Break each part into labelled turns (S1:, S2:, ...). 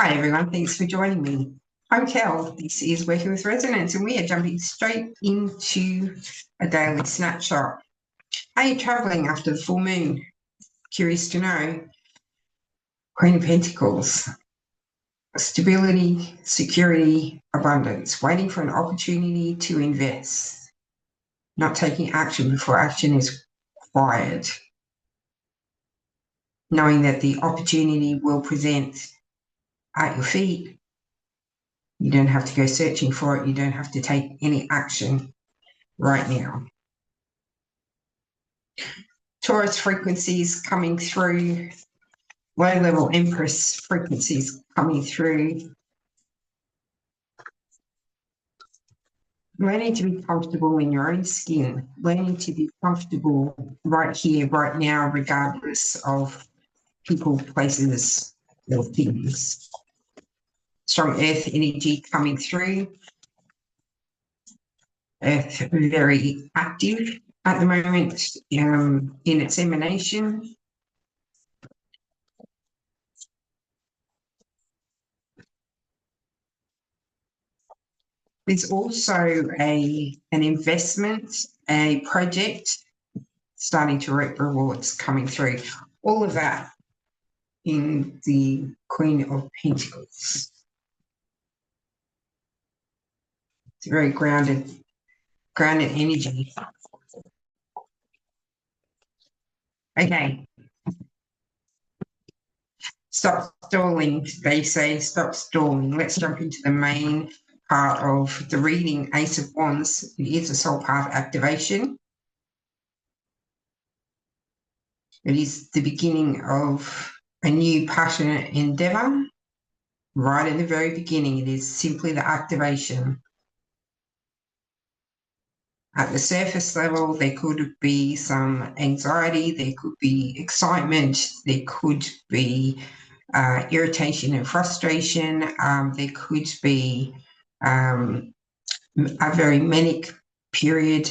S1: Hi everyone, thanks for joining me. I'm Kel, this is Working with Resonance, and we are jumping straight into a daily snapshot. Are you travelling after the full moon? Curious to know. Queen of Pentacles, stability, security, abundance, waiting for an opportunity to invest, not taking action before action is required, knowing that the opportunity will present at your feet. You don't have to go searching for it. You don't have to take any action right now. Taurus frequencies coming through, low-level Empress frequencies coming through. Learning to be comfortable in your own skin, learning to be comfortable right here, right now, regardless of people, places, or things. Strong earth energy coming through. Earth very active at the moment in its emanation. There's also an investment, a project starting to reap rewards coming through. All of that in the Queen of Pentacles. It's a very grounded energy. Okay. Stop stalling, they say, stop stalling. Let's jump into the main part of the reading, Ace of Wands. It is a soul path activation. It is the beginning of a new passionate endeavour. Right at the very beginning, it is simply the activation. At the surface level, there could be some anxiety, there could be excitement, there could be irritation and frustration, there could be a very manic period,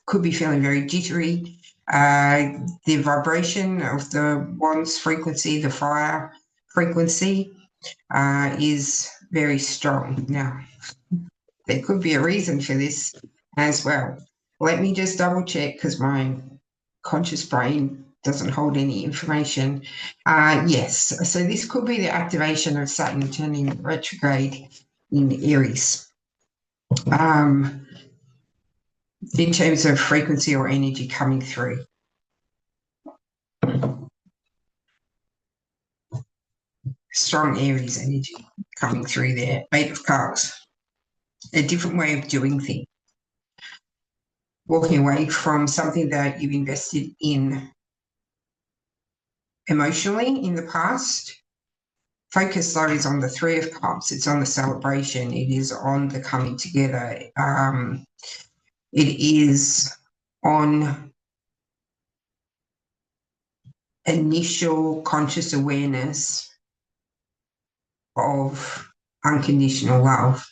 S1: could be feeling very jittery. The vibration of the Wands frequency, the fire frequency, is very strong. Now, there could be a reason for this as well. Let me just double check because my conscious brain doesn't hold any information. Yes, so this could be the activation of Saturn turning retrograde in Aries. In terms of frequency or energy coming through. Strong Aries energy coming through there. 8 of Cups. A different way of doing things. Walking away from something that you've invested in emotionally in the past. Focus, though, is on the 3 of Cups. It's on the celebration. It is on the coming together. It is on initial conscious awareness of unconditional love.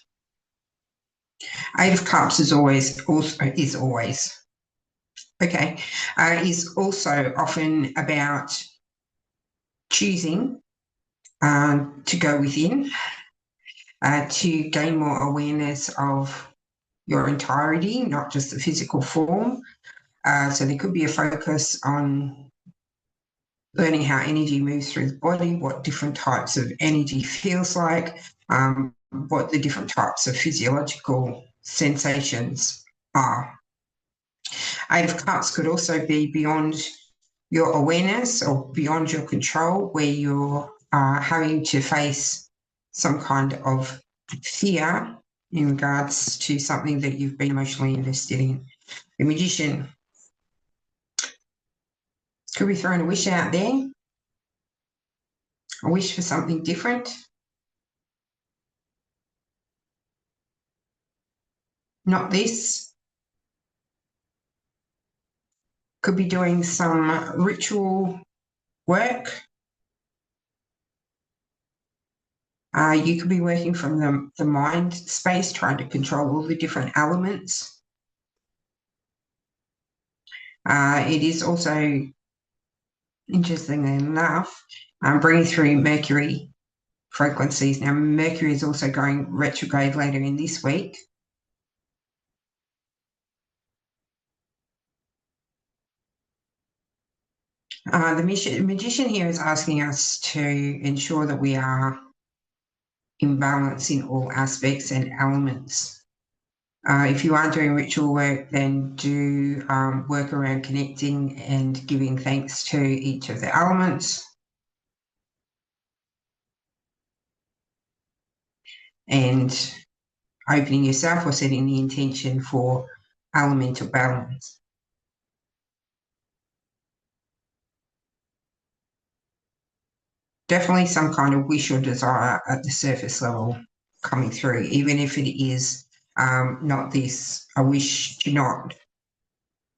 S1: 8 of Cups is always often about choosing to go within, to gain more awareness of your entirety, not just the physical form. So there could be a focus on learning how energy moves through the body, what different types of energy feels like, what the different types of physiological sensations are. 8 of Cups could also be beyond your awareness or beyond your control, where you're having to face some kind of fear in regards to something that you've been emotionally invested in. The Magician could be throwing a wish out there, a wish for something different. Not this. Could be doing some ritual work. You could be working from the mind space, trying to control all the different elements. It is also interestingly enough, bringing through Mercury frequencies. Now, Mercury is also going retrograde later in this week. The magician here is asking us to ensure that we are in balance in all aspects and elements. If you are doing ritual work, then do work around connecting and giving thanks to each of the elements. And opening yourself or setting the intention for elemental balance. Definitely some kind of wish or desire at the surface level coming through, even if it is not this, I wish to not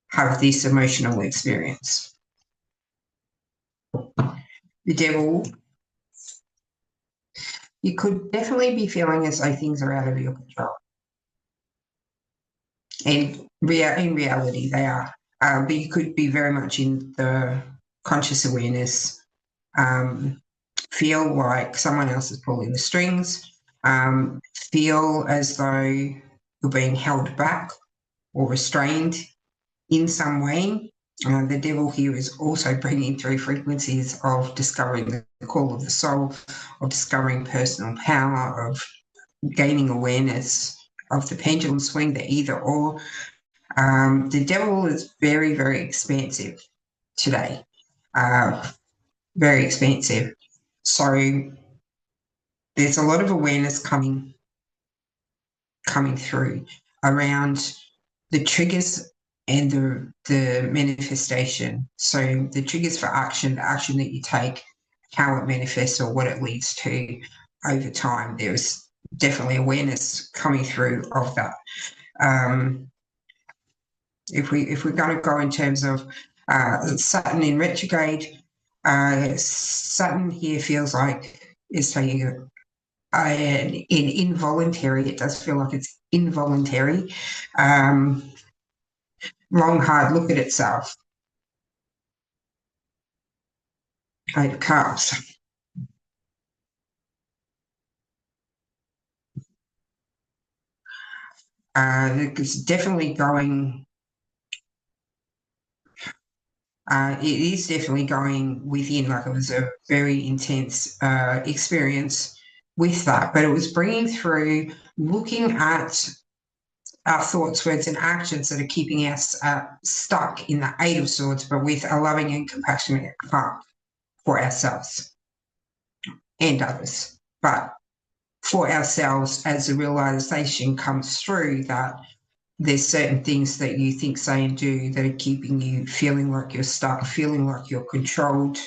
S1: have this emotional experience. The devil, you could definitely be feeling as though things are out of your control. And in reality, they are. But you could be very much in the conscious awareness, feel like someone else is pulling the strings, feel as though you're being held back or restrained in some way. The devil here is also bringing through frequencies of discovering the call of the soul, of discovering personal power, of gaining awareness of the pendulum swing, the either or. The devil is very, very expansive today, very expansive. So there's a lot of awareness coming through around the triggers and the manifestation. So the triggers for action, the action that you take, how it manifests or what it leads to over time. There's definitely awareness coming through of that. If we're going to go in terms of Saturn in retrograde, Saturn here feels like is taking in involuntary. It does feel like it's involuntary. Long, hard look at itself. Eight of Cups. It's definitely going. It is definitely going within. Like, it was a very intense experience with that, but it was bringing through, looking at our thoughts, words, and actions that are keeping us stuck in the Eight of Swords, but with a loving and compassionate heart for ourselves and others. But for ourselves, as the realization comes through that there's certain things that you think, say, and do that are keeping you feeling like you're stuck, feeling like you're controlled,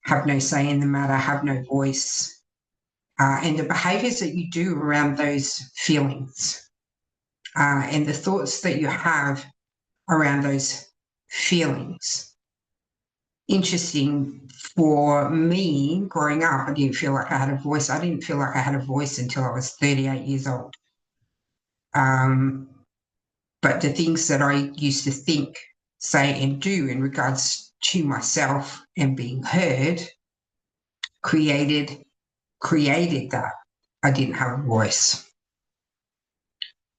S1: have no say in the matter, have no voice, and the behaviors that you do around those feelings, and the thoughts that you have around those feelings. Interesting, for me, growing up, I didn't feel like I had a voice. I didn't feel like I had a voice until I was 38 years old. But the things that I used to think, say, and do in regards to myself and being heard created that I didn't have a voice.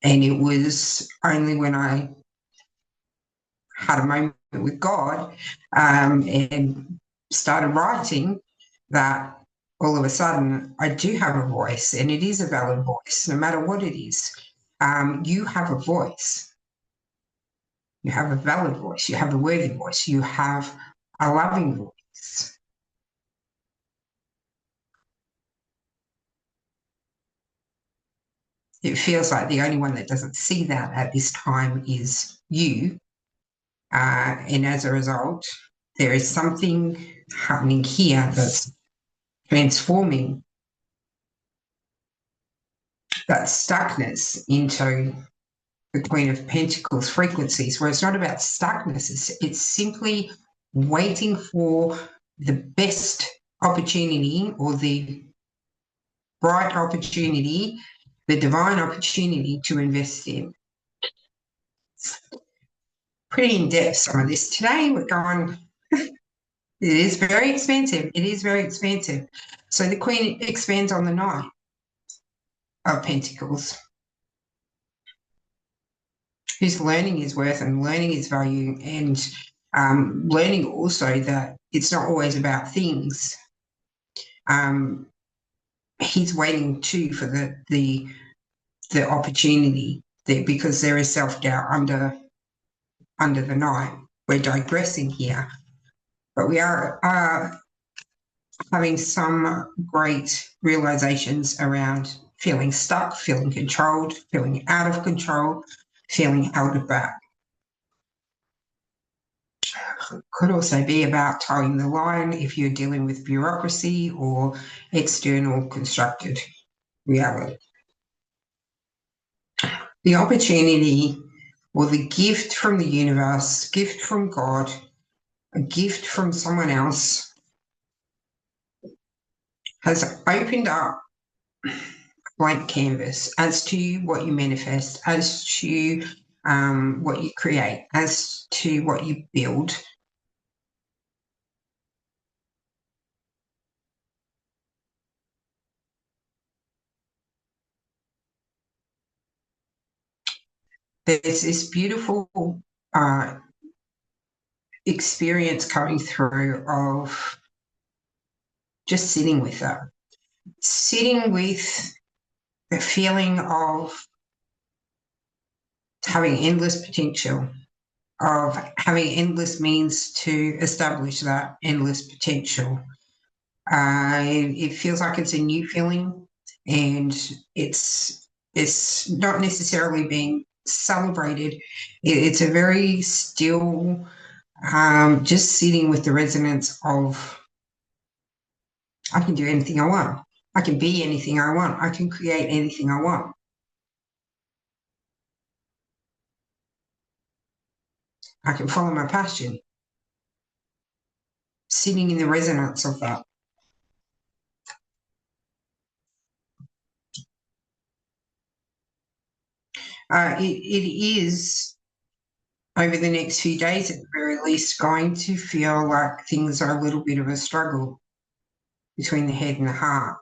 S1: And it was only when I had a moment with God and started writing that all of a sudden I do have a voice, and it is a valid voice, no matter what it is. You have a voice. You have a valid voice. You have a worthy voice. You have a loving voice. It feels like the only one that doesn't see that at this time is you. And as a result, there is something happening here that's transforming that stuckness into the Queen of Pentacles frequencies, where it's not about stuckness, it's simply waiting for the best opportunity or the bright opportunity, the divine opportunity to invest in. Pretty in depth, some of this. Today we're going It is very expensive. It is very expensive. So the Queen expands on the Knight of Pentacles, who's learning his worth and learning his value, and learning also that it's not always about things. He's waiting too for the opportunity there, because there is self-doubt under the Knight. We're digressing here, but we are having some great realizations around feeling stuck, feeling controlled, feeling out of control, feeling held back. Could also be about towing the line if you're dealing with bureaucracy or external constructed reality. The opportunity or the gift from the universe, gift from God, a gift from someone else has opened up blank canvas as to what you manifest, as to what you create, as to what you build. There's this beautiful experience coming through of just sitting with that, sitting with the feeling of having endless potential, of having endless means to establish that endless potential. It feels like it's a new feeling, and it's not necessarily being celebrated. It's a very still, just sitting with the resonance of, I can do anything I want. I can be anything I want. I can create anything I want. I can follow my passion. Sitting in the resonance of that. It is, over the next few days at the very least, going to feel like things are a little bit of a struggle between the head and the heart.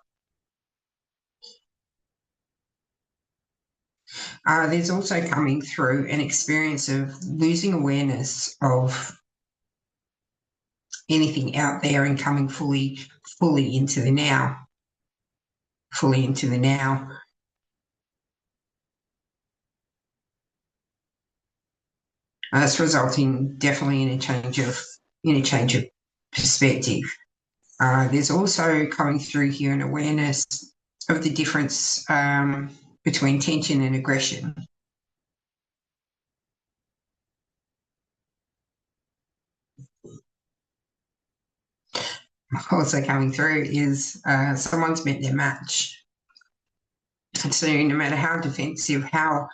S1: There's also coming through an experience of losing awareness of anything out there and coming fully into the now, fully into the now. It's resulting definitely in a change of perspective. There's also coming through here an awareness of the difference between tension and aggression. Also coming through is someone's met their match. So no matter how defensive, how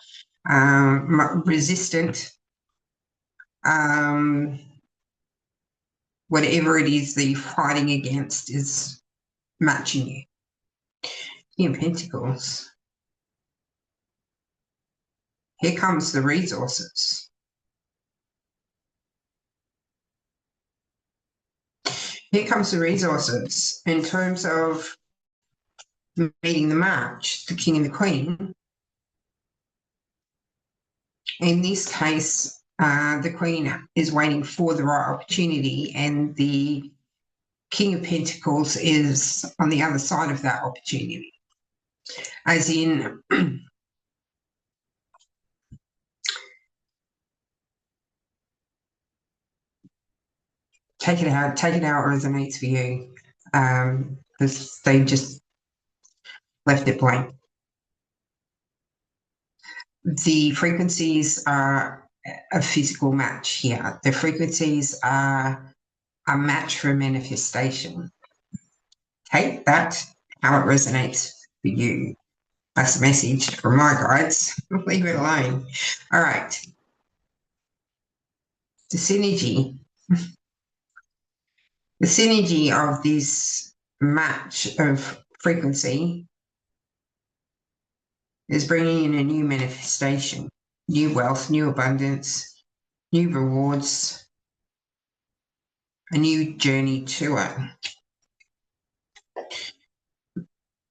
S1: resistant, whatever it is that you're fighting against is matching you. In Pentacles, here comes the resources. Here comes the resources in terms of meeting the match, the king and the queen. In this case, the queen is waiting for the right opportunity, and the king of pentacles is on the other side of that opportunity. As in, take it out, resonates for you, because they just left it blank. The frequencies are a physical match here. The frequencies are a match for manifestation. Take that, how it resonates for you. That's a message from my guides. Leave it alone. All right. The synergy. The synergy of this match of frequency is bringing in a new manifestation, new wealth, new abundance, new rewards, a new journey to it.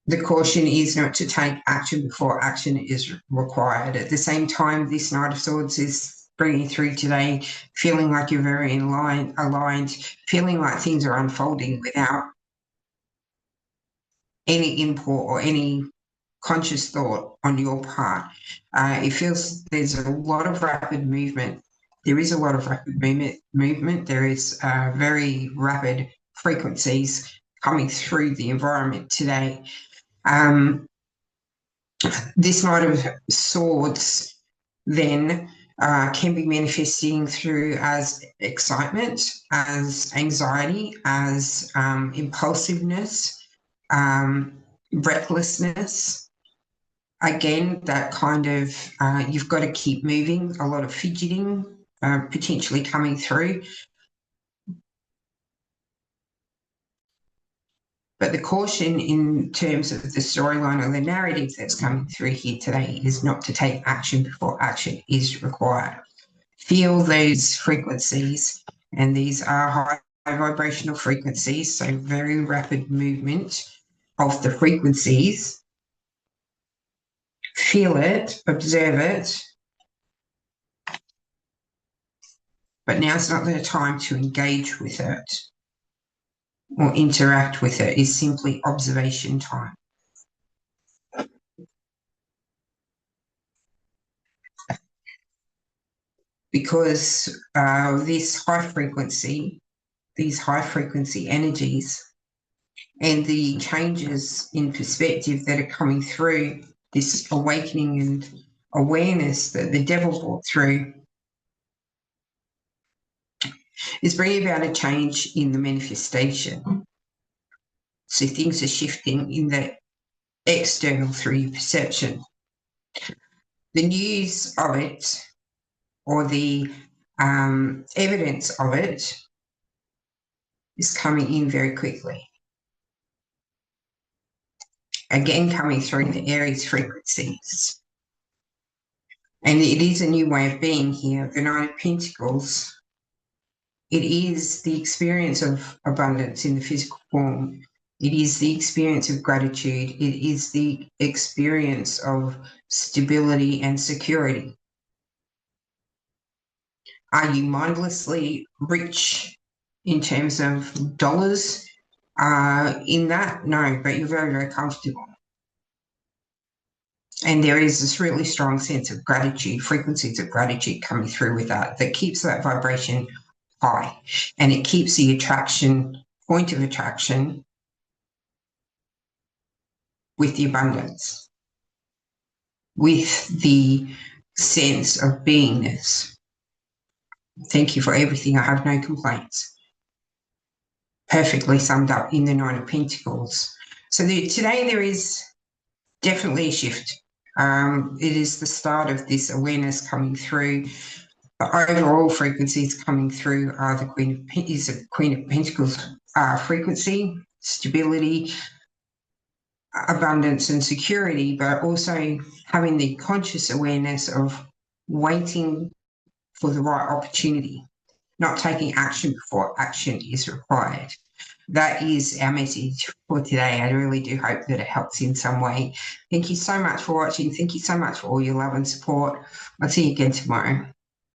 S1: The caution is not to take action before action is required. At the same time, this Knight of Swords is bringing through today, feeling like you're very aligned, feeling like things are unfolding without any input or any conscious thought on your part. It feels there's a lot of rapid movement. There is a lot of rapid movement. There is very rapid frequencies coming through the environment today. This Knight of Swords then can be manifesting through as excitement, as anxiety, as impulsiveness, recklessness. Again, that kind of you've got to keep moving, a lot of fidgeting potentially coming through. But the caution in terms of the storyline or the narrative that's coming through here today is not to take action before action is required. Feel those frequencies, and these are high vibrational frequencies, so very rapid movement of the frequencies. Feel it, observe it, but now's not the time to engage with it or interact with it. It's simply observation time. Because these high frequency energies and the changes in perspective that are coming through, this awakening and awareness that the devil brought through, is bringing about a change in the manifestation. So things are shifting in the external through your perception. The news of it, or the evidence of it, is coming in very quickly. Again, coming through the Aries frequencies. And it is a new way of being here. The Nine of Pentacles, it is the experience of abundance in the physical form. It is the experience of gratitude. It is the experience of stability and security. Are you mindlessly rich in terms of dollars? In that, no, but you're very, very comfortable. And there is this really strong sense of gratitude, frequencies of gratitude coming through with that keeps that vibration high. And it keeps the point of attraction with the abundance, with the sense of beingness. Thank you for everything. I have no complaints. Perfectly summed up in the Nine of Pentacles. So today there is definitely a shift. It is the start of this awareness coming through. The overall frequencies coming through are the Queen of Pentacles frequency, stability, abundance and security, but also having the conscious awareness of waiting for the right opportunity, not taking action before action is required. That is our message for today. I really do hope that it helps in some way. Thank you so much for watching. Thank you so much for all your love and support. I'll see you again tomorrow.